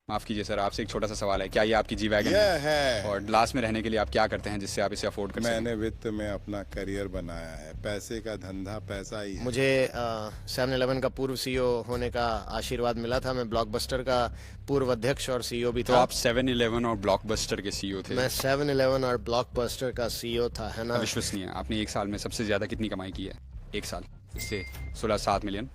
माफ़ कीजिए सर, आपसे एक छोटा सा सवाल है, क्या ये आपकी जी वैगन यह है? है। और डलास में रहने के लिए आप क्या करते हैं जिससे आप इसे अफोर्ड कर सकें? मैंने वित्त में अपना करियर बनाया है। पैसे का धंधा पैसा ही है। मुझे 7-Eleven का पूर्व सीईओ होने का आशीर्वाद मिला था। मैं ब्लॉकबस्टर का पूर्व अध्यक्ष और सीईओ भी तो था। आप 7-Eleven और ब्लॉकबस्टर के सीईओ थे। मैं 7-Eleven और ब्लॉकबस्टर का सीईओ था, है ना। अविश्वसनीय। आपने एक साल में सबसे ज़्यादा कितनी कमाई की है? एक साल इससे 16-7 मिलियन।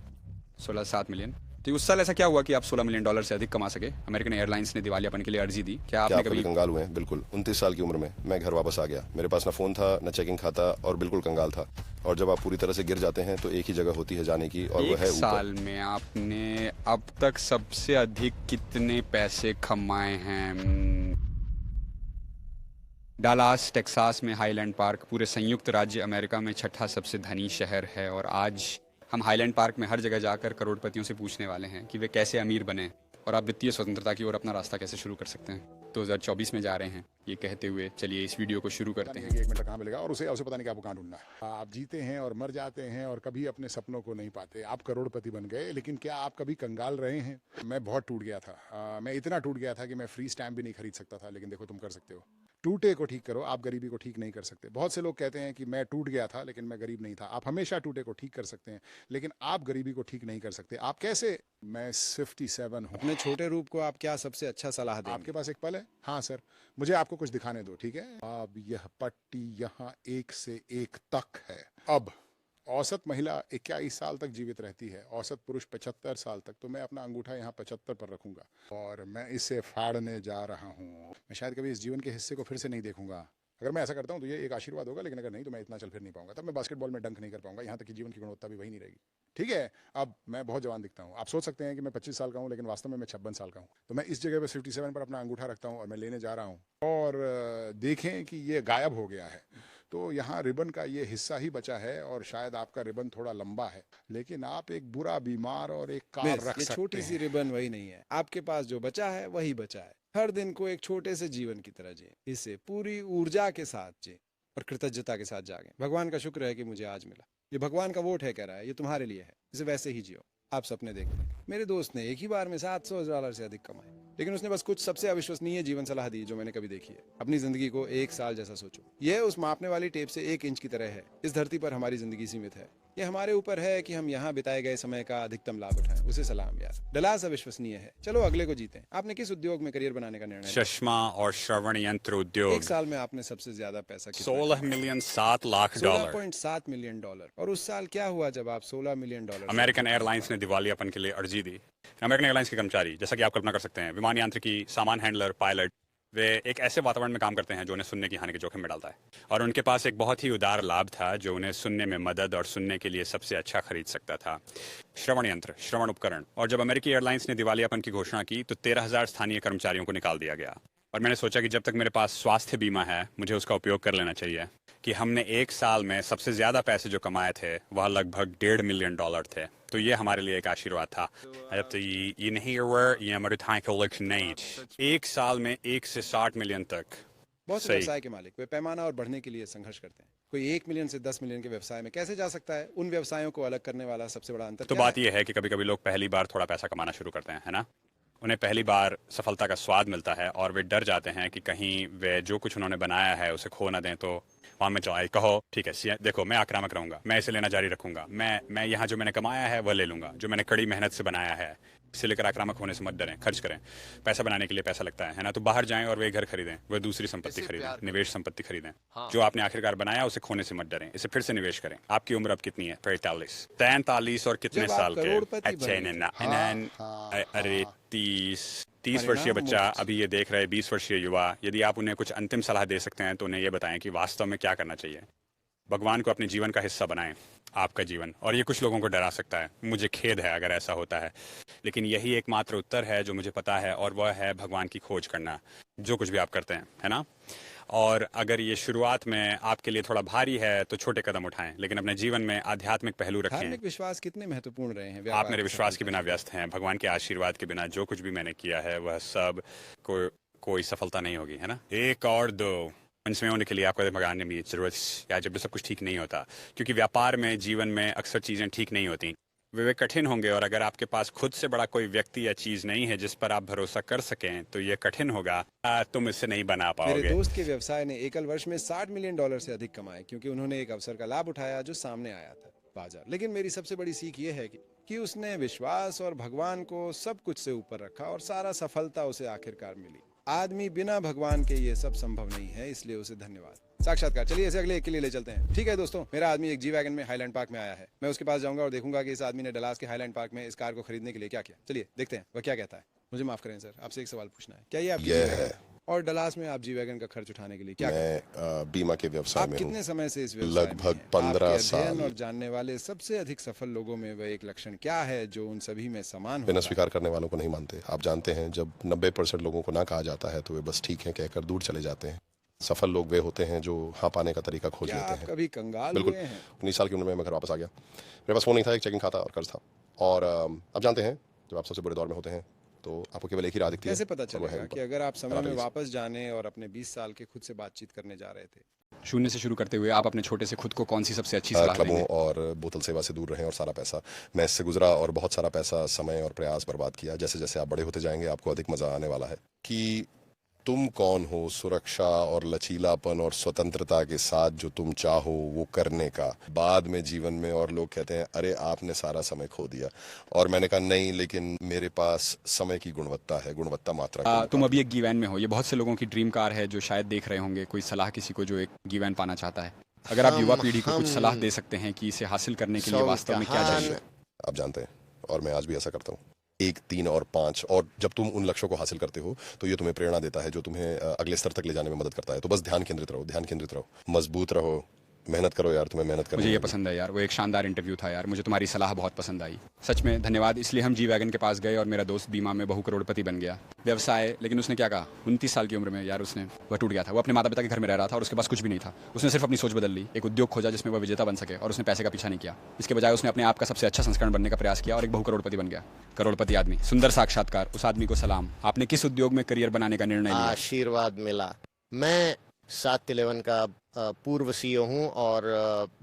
16-7 मिलियन। तो उस साल ऐसा क्या हुआ कि आप $16 मिलियन से अधिक कमा सके? अमेरिकन एयरलाइंस ने दिवालियापन के लिए अर्जी दी। क्या क्या आपने आप कभी कभी कंगाल हुए हैं? बिल्कुल। 29 साल की उम्र में मैं घर वापस आ गया। मेरे पास ना फोन था, न चेकिंग खाता, और बिल्कुल कंगाल था। और जब आप पूरी तरह से गिर जाते हैं तो एक ही जगह होती है जाने की, और वो एक है ऊपर। साल में आपने अब तक सबसे अधिक कितने पैसे कमाए हैं? डालास टेक्सास में हाईलैंड पार्क पूरे संयुक्त राज्य अमेरिका में छठा सबसे धनी शहर है। और आज हम हाईलैंड पार्क में हर जगह जाकर करोड़पतियों से पूछने वाले हैं कि वे कैसे अमीर बने और आप वित्तीय स्वतंत्रता की ओर अपना रास्ता कैसे शुरू कर सकते हैं। 2024 में जा रहे हैं। ये कहते हुए चलिए इस वीडियो को शुरू करते हैं। 1 मिनट कहाँ मिलेगा और उसे पता नहीं कि आपको कहाँ ढूंढना है। आप जीते हैं और मर जाते हैं और कभी अपने सपनों को नहीं पाते। आप करोड़पति बन गए, लेकिन क्या आप कभी कंगाल रहे हैं? मैं बहुत टूट गया था। मैं इतना टूट गया था कि मैं फ्री स्टैम्प भी नहीं खरीद सकता था। लेकिन देखो, तुम कर सकते हो। टूटे को ठीक करो, आप गरीबी को ठीक नहीं कर सकते। बहुत से लोग कहते हैं कि मैं टूट गया था लेकिन मैं गरीब नहीं था। आप हमेशा टूटे को ठीक कर सकते हैं, लेकिन आप गरीबी को ठीक नहीं कर सकते। आप कैसे? मैं 57 हूँ। अपने छोटे रूप को आप क्या सबसे अच्छा सलाह देंगे? आपके पास एक पल है? हाँ सर, मुझे आपको कुछ दिखाने दो, ठीक है? अब यह पट्टी यहाँ 1 से 1 तक है। अब औसत महिला 21 साल तक जीवित रहती है, औसत पुरुष 75 साल तक। तो मैं अपना अंगूठा यहाँ 75 पर रखूंगा और मैं इसे फाड़ने जा रहा हूँ। मैं शायद कभी इस जीवन के हिस्से को फिर से नहीं देखूंगा। अगर मैं ऐसा करता हूँ तो ये एक आशीर्वाद होगा, लेकिन अगर नहीं तो मैं इतना चल फिर नहीं पाऊंगा। तब मैं बास्केटबॉल में डंक नहीं कर पाऊंगा, यहाँ तक कि जीवन की गुणवत्ता भी वही नहीं रहेगी। ठीक है, अब मैं बहुत जवान दिखता हूँ। आप सोच सकते हैं कि मैं 25 साल का हूँ, लेकिन वास्तव में मैं 56 साल का हूँ। तो मैं इस जगह पे 57 पर अपना अंगूठा रखता हूँ और मैं लेने जा रहा हूँ। और देखें कि ये गायब हो गया है। तो यहाँ रिबन का ये हिस्सा ही बचा है और शायद आपका रिबन थोड़ा लंबा है, लेकिन आप एक बुरा बीमार और एक कार बस, रख ये सकते छोटी सी हैं। रिबन वही नहीं है। आपके पास जो बचा है वही बचा है। हर दिन को एक छोटे से जीवन की तरह जिए, इसे पूरी ऊर्जा के साथ जिए और कृतज्ञता के साथ जागे। भगवान का शुक्र है कि मुझे आज मिला। ये भगवान का वोट है, कह रहा है ये तुम्हारे लिए है, इसे वैसे ही जियो। आप सपने देख लें। मेरे दोस्त ने एक ही बार में $700 से अधिक कमाए, लेकिन उसने बस कुछ सबसे अविश्वसनीय जीवन सलाह दी जो मैंने कभी देखी है। अपनी जिंदगी को 1 साल जैसा सोचो। यह उस मापने वाली टेप से 1 इंच की तरह है। इस धरती पर हमारी जिंदगी सीमित है। ये हमारे ऊपर है कि हम यहाँ बिताए गए समय का अधिकतम लाभ उठाएं। उसे सलाम यार। डलास अविश्वसनीय है। चलो अगले को जीतें। आपने किस उद्योग में करियर बनाने का निर्णय लिया? चश्मा और श्रवण यंत्र 1 उद्योग। साल में आपने सबसे ज्यादा पैसा कितना 16,07,00,000 $16.7 मिलियन। और उस साल क्या हुआ जब आप $16 मिलियन? अमेरिकन एयरलाइंस ने दिवालियापन के लिए अर्जी दी। अमेरिकन एयरलाइंस के कर्मचारी, जैसा कि आप कल्पना कर सकते हैं, विमान यांत्रिकी, सामान हैंडलर, पायलट, वे एक ऐसे वातावरण में काम करते हैं जो उन्हें सुनने की हानि के जोखिम में डालता है। और उनके पास एक बहुत ही उदार लाभ था जो उन्हें सुनने में मदद और सुनने के लिए सबसे अच्छा खरीद सकता था। श्रवण यंत्र, श्रवण उपकरण। और जब अमेरिकी एयरलाइंस ने दिवालियापन की घोषणा की तो 13,000 स्थानीय कर्मचारियों को निकाल दिया गया। और मैंने सोचा कि जब तक मेरे पास स्वास्थ्य बीमा है मुझे उसका उपयोग कर लेना चाहिए। कि हमने 1 साल में सबसे ज़्यादा पैसे जो कमाए थे वह लगभग $1.5 मिलियन थे। तो ये हमारे लिए एक आशीर्वाद था। जब तो ये नहीं हुआ, ये हमारे थाई को लिख नहीं। 1 साल में 1 से 60 मिलियन तक। बहुत से सही। व्यवसाय के मालिक वे पैमाना और बढ़ने के लिए संघर्ष करते हैं। कोई 1 मिलियन से 10 मिलियन के व्यवसाय में कैसे जा सकता है? उन व्यवसायों को अलग करने वाला सबसे बड़ा अंतर तो क्या बात है? यह है कि कभी कभी लोग पहली बार थोड़ा पैसा कमाना शुरू करते हैं, है ना। उन्हें पहली बार सफलता का स्वाद मिलता है और वे डर जाते हैं कि कहीं वे जो कुछ उन्होंने बनाया है उसे खो ना दें। तो वहाँ में चलाए कहो ठीक है, देखो मैं आक्रामक रहूंगा, मैं इसे लेना जारी रखूंगा, मैं यहाँ जो मैंने कमाया है वह ले लूंगा, जो मैंने कड़ी मेहनत से बनाया है। इसे लेकर आक्रामक होने से मत डरें, खर्च करें। पैसा बनाने के लिए पैसा लगता है ना। तो बाहर जाएं और वे घर खरीदें, वह दूसरी संपत्ति खरीदें, निवेश संपत्ति खरीदें। जो आपने आखिरकार बनाया उसे खोने से मत डरें, इसे फिर से निवेश करें। आपकी उम्र अब कितनी है? 43 और कितने जब आप साल के? करोड़पति अच्छे बने थे। अरे 30 वर्षीय परिणाम बच्चा मुफ्त। अभी ये देख रहे 20 वर्षीय युवा। यदि आप उन्हें कुछ अंतिम सलाह दे सकते हैं तो उन्हें ये बताएं कि वास्तव में क्या करना चाहिए। भगवान को अपने जीवन का हिस्सा बनाएं, आपका जीवन। और ये कुछ लोगों को डरा सकता है, मुझे खेद है अगर ऐसा होता है, लेकिन यही एकमात्र उत्तर है जो मुझे पता है, और वह है भगवान की खोज करना, जो कुछ भी आप करते हैं, है ना। और अगर ये शुरुआत में आपके लिए थोड़ा भारी है तो छोटे कदम उठाएं, लेकिन अपने जीवन में आध्यात्मिक पहलू रखें। धार्मिक विश्वास कितने महत्वपूर्ण रहे हैं आप व्यापार मेरे की विश्वास के सफलता बिना में? व्यस्त हैं। भगवान के आशीर्वाद के बिना जो कुछ भी मैंने किया है वह सब कोई सफलता नहीं होगी, है ना। 1 और 2 अंश में होने के लिए आपको भगवान की जरूरत, या जब सब कुछ ठीक नहीं होता, क्योंकि व्यापार में, जीवन में अक्सर चीज़ें ठीक नहीं होती। वे कठिन होंगे, और अगर आपके पास खुद से बड़ा कोई व्यक्ति या चीज नहीं है जिस पर आप भरोसा कर सकें तो ये कठिन होगा। तुम इससे नहीं बना मेरे पाओगे। दोस्त के व्यवसाय ने एकल वर्ष में $60 मिलियन से अधिक कमाए क्योंकि उन्होंने एक अवसर का लाभ उठाया जो सामने आया था, बाजार। लेकिन मेरी सबसे बड़ी सीख ये है कि उसने विश्वास और भगवान को सब कुछ से ऊपर रखा और सारा सफलता उसे आखिरकार मिली। आदमी बिना भगवान के ये सब संभव नहीं है, इसलिए उसे धन्यवाद। साक्षात्कार। चलिए इसे अगले एक के लिए ले चलते हैं। ठीक है दोस्तों, मेरा आदमी एक जी वैगन में हाईलैंड पार्क में आया है। मैं उसके पास जाऊंगा और देखूंगा कि इस आदमी ने डलास के हाईलैंड पार्क में इस कार को खरीदने के लिए क्या किया। चलिए देखते हैं वह क्या कहता है। मुझे माफ करें सर, आपसे एक सवाल पूछना है। क्या ये आपकी यह जी-वैगन है। और डलास में आप जी वैगन का खर्च उठाने के लिए क्या करते हैं? मैं बीमा के व्यवसाय आप में कितने हूँ। समय से इस व्यवसाय में लगभग हैं? 15 आपके अध्ययन साल। और जानने वाले सबसे अधिक सफल लोगों में वह एक लक्षण क्या है जो उन सभी में समान बिना होता है? स्वीकार करने वालों को नहीं मानते। आप जानते हैं, जब 90% लोगों को ना कहा जाता है तो वे बस ठीक है कहकर दूर चले जाते हैं। सफल लोग वे होते हैं जो हाँ पाने का तरीका खोज क्या लेते आप हैं। कभी कंगाल बिल्कुल। हुए हैं? 19 साल की उम्र में मैं घर वापस आ गया। मेरे पास फोन नहीं था, एक चेकिंग खाता और कर्ज था। और आप जानते हैं, जब आप सबसे बुरे दौर में होते हैं तो आपको केवल एक ही राह दिखती है। कैसे पता और वो है चलेगा ऊपर। कि अगर आप समय में Paradise। वापस जाने और अपने 20 साल के खुद से बातचीत करने जा रहे थे? शून्य से शुरू करते हुए आप अपने छोटे से खुद को कौन सी सबसे अच्छी सलाह क्लबों देंगे? और बोतल सेवा से दूर रहें और सारा पैसा। मैं इससे गुजरा और बहुत सारा पैसा, समय और प्रयास बर्बाद किया। जैसे जैसे आप बड़े होते जाएंगे आपको अधिक मजा आने वाला है कि तुम कौन हो, सुरक्षा और लचीलापन और स्वतंत्रता के साथ जो तुम चाहो वो करने का बाद में जीवन में। और लोग कहते हैं अरे आपने सारा समय खो दिया, और मैंने कहा नहीं, लेकिन मेरे पास समय की गुणवत्ता है, गुणवत्ता मात्रा के तुम मुकाबले। अभी एक गी वैन में हो, ये बहुत से लोगों की ड्रीम कार है जो शायद देख रहे होंगे। कोई सलाह किसी को जो एक गी वैन पाना चाहता है? अगर आप युवा पीढ़ी को कुछ सलाह दे सकते हैं कि इसे हासिल करने के लिए वास्तव में क्या चाहिए? आप जानते हैं, और मैं आज भी ऐसा करता हूँ। 1, 3 और 5, और जब तुम उन लक्ष्यों को हासिल करते हो तो ये तुम्हें प्रेरणा देता है जो तुम्हें अगले स्तर तक ले जाने में मदद करता है। तो बस ध्यान केंद्रित रहो, ध्यान केंद्रित रहो, मजबूत रहो, मेहनत करो यार, तुम्हें मेहनत करनी मुझे ये होगी। पसंद है यार, वो एक शानदार इंटरव्यू था यार। मुझे तुम्हारी सलाह बहुत पसंद आई, सच में धन्यवाद। इसलिए हम जी वैगन के पास गए और मेरा दोस्त बीमा में बहु करोड़पति बन गया। व्यवसाय, लेकिन उसने क्या कहा, 29 साल की उम्र में यार उसने वह टूट गया था। वो अपने माता पिता के घर में रह रहा था और उसके पास कुछ भी नहीं था। उसने सिर्फ अपनी सोच बदल ली, एक उद्योग खोजा जिसमें वह विजेता बन सके, और उसने पैसे का पीछा नहीं किया। इसके बजाय उसने अपने आप का सबसे अच्छा संस्करण बनने का प्रयास किया और एक बहु करोड़पति बन गया। करोड़पति आदमी, सुंदर साक्षात्कार। उस आदमी को सलाम। आपने किस उद्योग में करियर बनाने का निर्णय लिया? आशीर्वाद मिला। मैं 7-11 का पूर्व सीईओ हूं और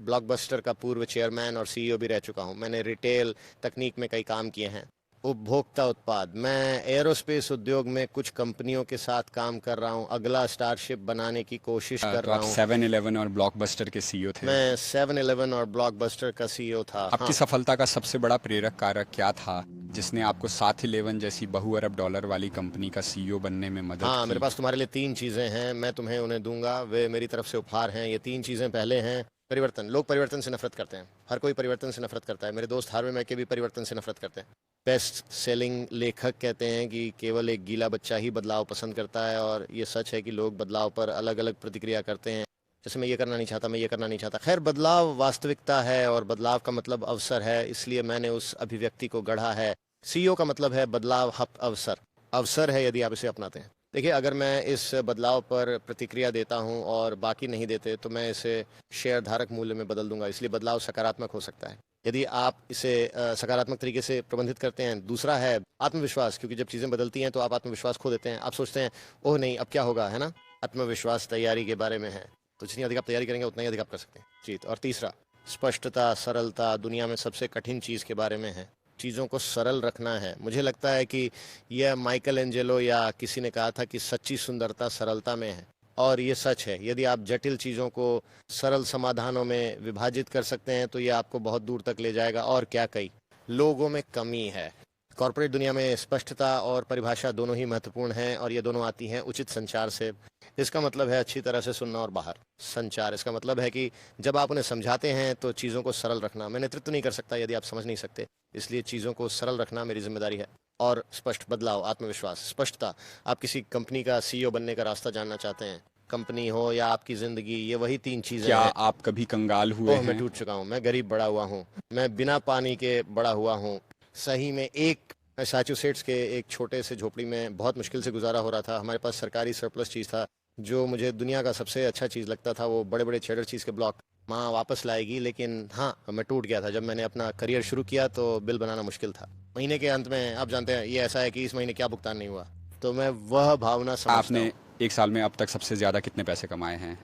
ब्लॉकबस्टर का पूर्व चेयरमैन और सीईओ भी रह चुका हूं। मैंने रिटेल तकनीक में कई काम किए हैं। उपभोक्ता उत्पाद, मैं एरोस्पेस उद्योग में कुछ कंपनियों के साथ काम कर रहा हूं। अगला स्टारशिप बनाने की कोशिश कर तो रहा आप हूं। 7-Eleven और ब्लॉकबस्टर के सीईओ थे। मैं 7-Eleven और ब्लॉकबस्टर का सीईओ था। आपकी सफलता का सबसे बड़ा प्रेरक कारक क्या था जिसने आपको 7-Eleven जैसी बहु अरब डॉलर वाली कंपनी का सीईओ बनने में मदद हाँ, की? मेरे पास तुम्हारे लिए 3 चीजें हैं, मैं तुम्हें उन्हें दूंगा। वे मेरी तरफ से उपहार हैं। ये 3 चीजें पहले हैं परिवर्तन। लोग परिवर्तन से नफरत करते हैं, हर कोई परिवर्तन से नफरत करता है। मेरे दोस्त हार्वे मैके भी परिवर्तन से नफरत करते हैं। बेस्ट सेलिंग लेखक कहते हैं कि केवल एक गीला बच्चा ही बदलाव पसंद करता है, और ये सच है कि लोग बदलाव पर अलग अलग प्रतिक्रिया करते हैं। जैसे मैं ये करना नहीं चाहता, मैं ये करना नहीं चाहता। खैर, बदलाव वास्तविकता है और बदलाव का मतलब अवसर है, इसलिए मैंने उस अभिव्यक्ति को गढ़ा है। सीईओ का मतलब है बदलाव, अवसर। अवसर है यदि आप इसे अपनाते हैं। देखिए, अगर मैं इस बदलाव पर प्रतिक्रिया देता हूं और बाकी नहीं देते तो मैं इसे शेयर धारक मूल्य में बदल दूंगा। इसलिए बदलाव सकारात्मक हो सकता है यदि आप इसे सकारात्मक तरीके से प्रबंधित करते हैं। दूसरा है आत्मविश्वास, क्योंकि जब चीज़ें बदलती हैं तो आप आत्मविश्वास खो देते हैं। आप सोचते हैं ओह नहीं, अब क्या होगा, है ना। आत्मविश्वास तैयारी के बारे में है, तो जितनी अधिक आप तैयारी करेंगे उतना ही अधिक आप कर सकते हैं जीत। और तीसरा, स्पष्टता, सरलता दुनिया में सबसे कठिन चीज़ के बारे में है। चीज़ों को सरल रखना है। मुझे लगता है कि यह माइकल एंजेलो या किसी ने कहा था कि सच्ची सुंदरता सरलता में है, और ये सच है। यदि आप जटिल चीज़ों को सरल समाधानों में विभाजित कर सकते हैं तो ये आपको बहुत दूर तक ले जाएगा। और क्या कई लोगों में कमी है। कॉर्पोरेट दुनिया में स्पष्टता और परिभाषा दोनों ही महत्वपूर्ण हैं, और ये दोनों आती हैं उचित संचार से। इसका मतलब है अच्छी तरह से सुनना और बाहर संचार। इसका मतलब है कि जब आप उन्हें समझाते हैं तो चीज़ों को सरल रखना। मैं नेतृत्व नहीं कर सकता यदि आप समझ नहीं सकते, इसलिए चीज़ों को सरल रखना मेरी जिम्मेदारी है। और स्पष्ट बदलाव, आत्मविश्वास, स्पष्टता। आप किसी कंपनी का सीईओ बनने का रास्ता जानना चाहते हैं, कंपनी हो या आपकी जिंदगी, ये वही 3 चीजें क्या हैं। आप कभी कंगाल हुए ओह, मैं हैं? टूट चुका हूँ। मैं गरीब बड़ा हुआ हूँ। मैं बिना पानी के बड़ा हुआ हूँ। सही में एक मैसाचुसेट्स के एक छोटे से झोपड़ी में बहुत मुश्किल से गुजारा हो रहा था। हमारे पास सरकारी सरप्लस चीज़ था। जो मुझे दुनिया का सबसे अच्छा चीज़ लगता था वो बड़े बड़े चेडर चीज़ के ब्लॉक माँ वापस लाएगी, लेकिन हाँ, मैं टूट गया था। जब मैंने अपना करियर शुरू किया तो बिल बनाना मुश्किल था। महीने के अंत में आप जानते हैं ये ऐसा है कि इस महीने क्या भुगतान नहीं हुआ, तो मैं वह भावना समझता आपने हूँ। 1 साल में अब तक सबसे ज्यादा कितने पैसे कमाए हैं?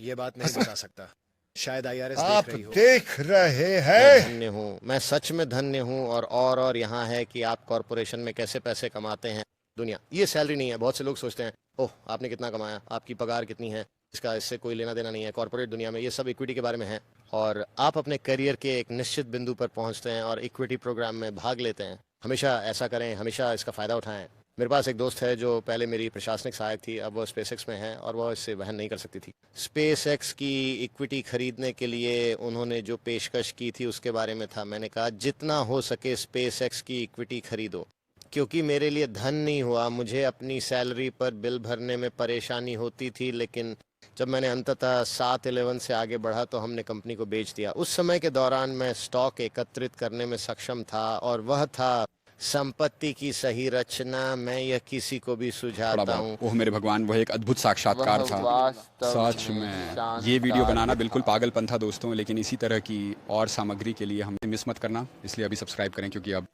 ये बात नहीं बता सकता। शायद IRS आप देख रही हो। देख रहे मैं हैं। धन्य हूँ, मैं सच में धन्य हूँ। और यहाँ है कि आप कॉरपोरेशन में कैसे पैसे कमाते हैं। दुनिया ये सैलरी नहीं है। बहुत से लोग सोचते हैं ओह आपने कितना कमाया, आपकी पगार कितनी है, इसका इससे कोई लेना देना नहीं है। कॉर्पोरेट दुनिया में ये सब इक्विटी के बारे में है, और आप अपने करियर के एक निश्चित बिंदु पर पहुंचते हैं और इक्विटी प्रोग्राम में भाग लेते हैं। हमेशा ऐसा करें, हमेशा इसका फ़ायदा उठाएं। मेरे पास एक दोस्त है जो पहले मेरी प्रशासनिक सहायक थी, अब वो स्पेसएक्स में है और वो इससे वहन नहीं कर सकती थी। स्पेसएक्स की इक्विटी खरीदने के लिए उन्होंने जो पेशकश की थी उसके बारे में था। मैंने कहा जितना हो सके स्पेसएक्स की इक्विटी खरीदो, क्योंकि मेरे लिए धन नहीं हुआ। मुझे अपनी सैलरी पर बिल भरने में परेशानी होती थी, लेकिन जब मैंने अंततः 7-11 से आगे बढ़ा तो हमने कंपनी को बेच दिया। उस समय के दौरान मैं स्टॉक एकत्रित करने में सक्षम था, और वह था संपत्ति की सही रचना। मैं यह किसी को भी सुझाता हूँ। ओह मेरे भगवान, वह एक अद्भुत साक्षात्कार था सच में। ये वीडियो बनाना बिल्कुल पागलपन था दोस्तों, लेकिन इसी तरह की और सामग्री के लिए हमें मिस मत करना। इसलिए अभी सब्सक्राइब करें, क्योंकि अब